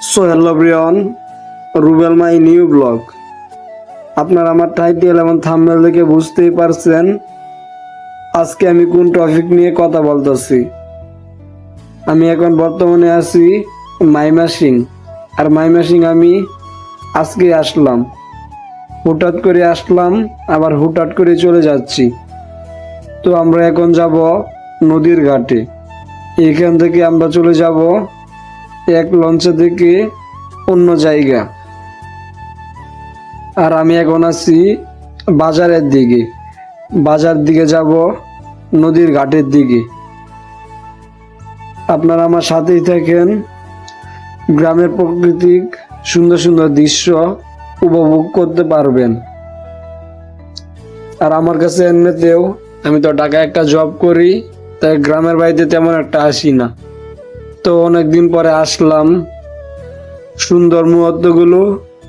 So hello everyone, Rubel my new blog. আপনারা আমার title এবং থাম্বনেল দেখে বুঝতেই পারছেন আজকে আমি কোন টপিক নিয়ে কথা বলতেছি। আমি এখন বর্তমানে আছি মাইমাসিং। আর মাইমাসিং আমি আজকে আসলাম, হুটহাট করে আসলাম, আবার হুটহাট করে চলে যাচ্ছি। তো আমরা এখন যাব নদীর ঘাটে। এখান থেকে আমরা চলে যাব এক লঞ্চে থেকে অন্য জায়গা। আর আমি এখন আছি বাজারের দিকে, বাজার দিকে যাব নদীর ঘাটের দিকে। আপনারা আমার সাথেই থাকেন, গ্রামের প্রাকৃতিক সুন্দর সুন্দর দৃশ্য উপভোগ করতে পারবেন। আর আমার কাছে এমনিতেও আমি তো ঢাকায় একটা জব করি, তাই গ্রামের বাড়িতে তেমন একটা আসি না। তো অনেকদিন পরে আসলাম, সুন্দর মুহূর্তগুলো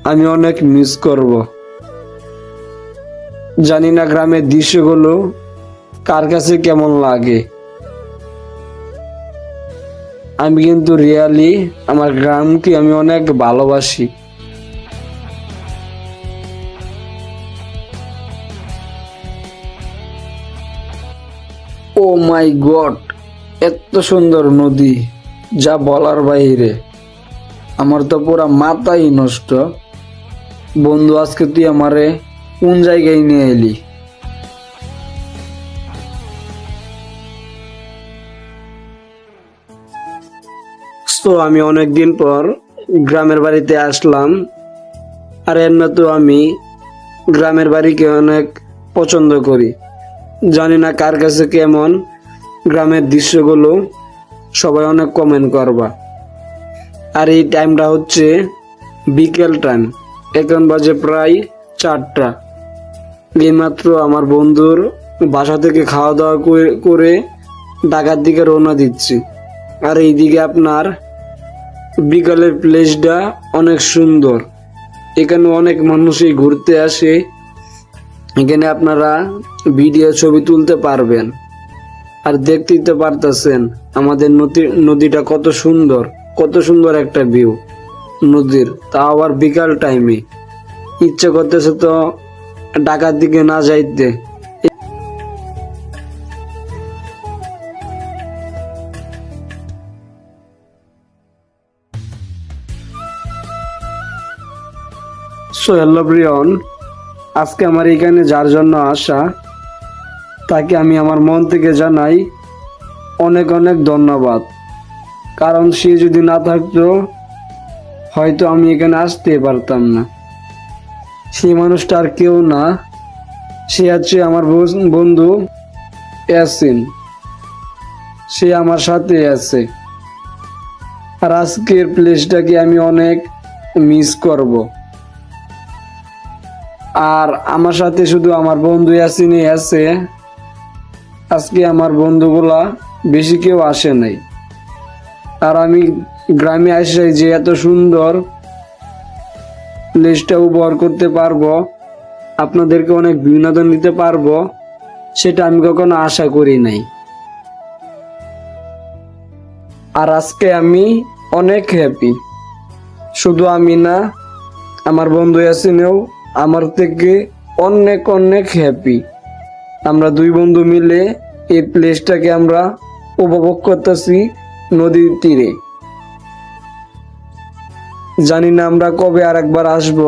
আমি অনেক মিস করব। জানি না গ্রামের দৃশ্যগুলো কার কাছে কেমন লাগে। আমি কিন্তু রিয়ালি আমার গ্রামকে আমি অনেক ভালোবাসি। ও মাই গড, এত সুন্দর নদী, যা বলার বাইরে। আমার তো পুরা মাথাই নষ্ট। বন্ধু, আজকে তুই আমারে কোন জায়গায় নিয়ে এলি? তো আমি অনেকদিন পর গ্রামের বাড়িতে আসলাম। আর এমনি তো আমি গ্রামের বাড়িকে অনেক পছন্দ করি। জানি না কার কাছে কেমন গ্রামের দৃশ্যগুলো, সবাই অনেক কমেন্ট করবা। আর এই টাইমটা হচ্ছে বিকেল টাইম, এখন বাজে প্রায় 4টা। এইমাত্র আমার বন্ধুর বাসা থেকে খাওয়া দাওয়া করে ঢাকার দিকে রওনা দিচ্ছি। আর এইদিকে আপনার বিকালের প্লেসটা অনেক সুন্দর। এখানে অনেক মানুষই ঘুরতে আসে। এখানে আপনারা ভিডিও ছবি তুলতে পারবেন। আর দেখতেই তো পারতেছেন আমাদের নদীটা কত সুন্দর, কত সুন্দর একটা ভিউ নদীর, তাও আবার বিকাল টাইমে। ইচ্ছে করতেছে তো ঢাকার দিকে না যাইতে। সো হ্যালো এভরিওয়ান, আজকে আমার এখানে যার জন্য আসা, তাকে আমি আমার মন থেকে জানাই অনেক অনেক ধন্যবাদ। কারণ সে যদি না থাকতো হয়তো আমি এখানে আসতে পারতাম না। সেই মানুষটা আর কেউ না, সে হচ্ছে আমার বন্ধু ইয়াসিন। সে আমার সাথে আছে। আর আজকের প্লেসটাকে আমি অনেক মিস করব। আর আমার সাথে শুধু আমার বন্ধু ইয়াসিনই আছে। আজকে আমার বন্ধুগুলা বেশি কেউ আসে নাই। আর আমি গ্রামে আসে যে এত সুন্দর প্লেসটা উপভোগ করতে পারবো, আপনাদেরকে অনেক বিনোদন দিতে পারবো, সেটা আমি কখনো আশা করি নাই। আর আজকে আমি অনেক হ্যাপি। শুধু আমি না, আমার বন্ধু ইয়াসিনও আমার থেকে অনেক অনেক হ্যাপি। আমরা দুই বন্ধু মিলে এই প্লেসটাকে আমরা উপভোগ করতেছি নদীর তীরে। জানি না আমরা কবে আর একবার আসবো।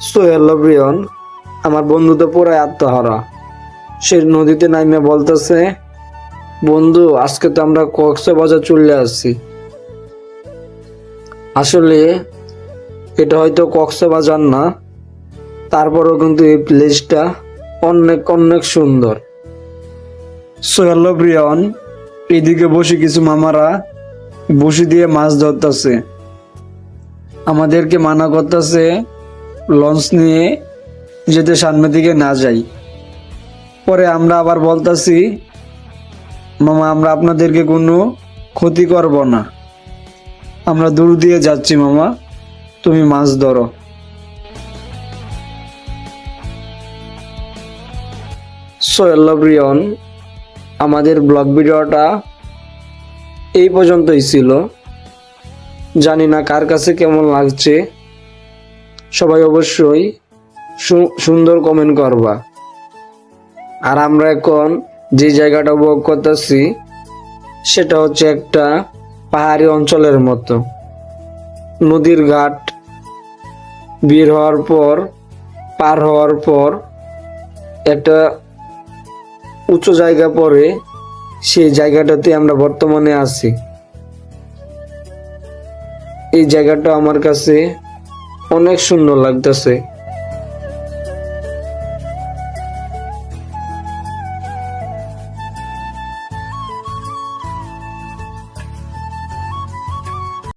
সো হ্যালো এভরিওয়ান, আমার বন্ধু তো পুরাই আত্মহারা। সে নদীতে নামে বলতেছে, বন্ধু আজকে তো আমরা কক্সবাজার চলে আসছি। আসলে এটা হয়তো কক্সবাজার না, তারপরেও কিন্তু এই প্লেসটা অনেক অনেক সুন্দর। সো হ্যালো এভরিওয়ান, এদিকে বসে কিছু মামারা বসে দিয়ে মাছ ধরতেছে। আমাদেরকে মানা করতেছে লঞ্চ নিয়ে যেতে সামনের দিকে না যাই। পরে আমরা আবার বলতাছি, মামা আমরা আপনাদেরকে কোনো ক্ষতি করব না, আমরা দূর দিয়ে যাচ্ছি মামা, তুমি মাছ ধরো। সো হ্যালো ব্রিয়ন, আমাদের ব্লগ ভিডিওটা এই পর্যন্তই ছিল। জানি না কার কাছে কেমন লাগছে, সবাই অবশ্যই সুন্দর কমেন্ট করবা। আর আমরা এখন যে জায়গাটা উপভোগ করতেছি সেটা হচ্ছে একটা পাহাড়ি অঞ্চলের মতো। নদীর ঘাট বের হওয়ার পর, পার হওয়ার পর একটা উঁচু জায়গা পড়ে, সেই জায়গাটাতে আমরা বর্তমানে আছি। এই জায়গাটা আমার কাছে অনেক সুন্দর লাগতেছে।